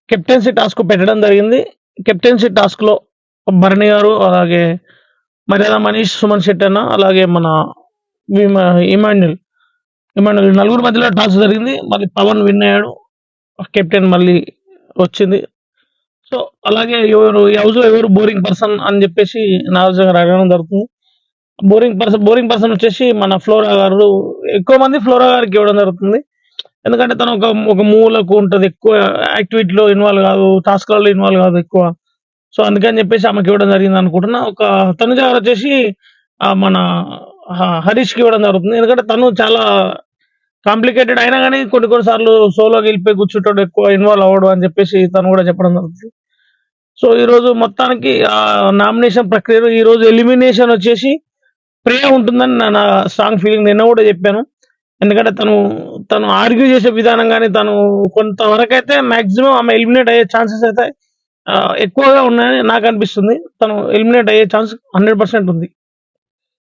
Captaincy task పెట్టడం జరిగింది. Captaincy టాస్క్‌లో భరణి గారు, అలాగే మర్యాద మనీష్, సుమన్ శెట్టి అన్న, అలాగే మన విమ ఇమాన్యుల్, ఇమాన్యుల్ నలుగురు మధ్యలో టాస్ జరిగింది. మళ్ళీ పవన్ విన్ అయ్యాడు. కెప్టెన్ మళ్ళీ వచ్చింది. సో, అలాగే ఈ హౌస్‌లో ఎవరు బోరింగ్ పర్సన్ అని చెప్పేసి నాగార్జున గారు అడగడం జరుగుతుంది. బోరింగ్ పర్సన్ వచ్చేసి మన ఫ్లోరా గారు. ఎక్కువ మంది ఫ్లోరా గారికి ఇవ్వడం జరుగుతుంది. ఎందుకంటే తను ఒక మూలకు ఉంటది. ఎక్కువ యాక్టివిటీలో ఇన్వాల్వ్ కాదు. టాస్క్‌లలో ఇన్వాల్వ్ కాదు ఎక్కువ. సో, అందుకని చెప్పేసి ఆమెకి ఇవ్వడం జరిగింది అనుకుంటున్నా. తనుజ గారు వచ్చేసి మన హరీష్‌కి ఇవ్వడం జరుగుతుంది. ఎందుకంటే తను చాలా కాంప్లికేటెడ్ అయినా గాని కొన్ని కొన్ని సార్లు సోలోగా వెళ్ళిపోయి కూర్చుంటాడు. ఎక్కువ ఇన్వాల్వ్ అవ్వడు అని చెప్పేసి తను కూడా చెప్పడం జరుగుతుంది. సో, ఈరోజు మొత్తానికి నామినేషన్ ప్రక్రియలో ఈరోజు ఎలిమినేషన్ వచ్చేసి ప్రియ ఉంటుందని నా స్ట్రాంగ్ ఫీలింగ్. నిన్న కూడా చెప్పాను. ఎందుకంటే తను ఆర్గ్యూ చేసే విధానం గాని, తను కొంతవరకైతే మాక్సిమం ఆమె ఎలిమినేట్ అయ్యే ఛాన్సెస్ అయితే ఎక్కువగా ఉన్నాయని నాకు అనిపిస్తుంది. తను ఎలిమినేట్ అయ్యే ఛాన్స్ 100% ఉంది.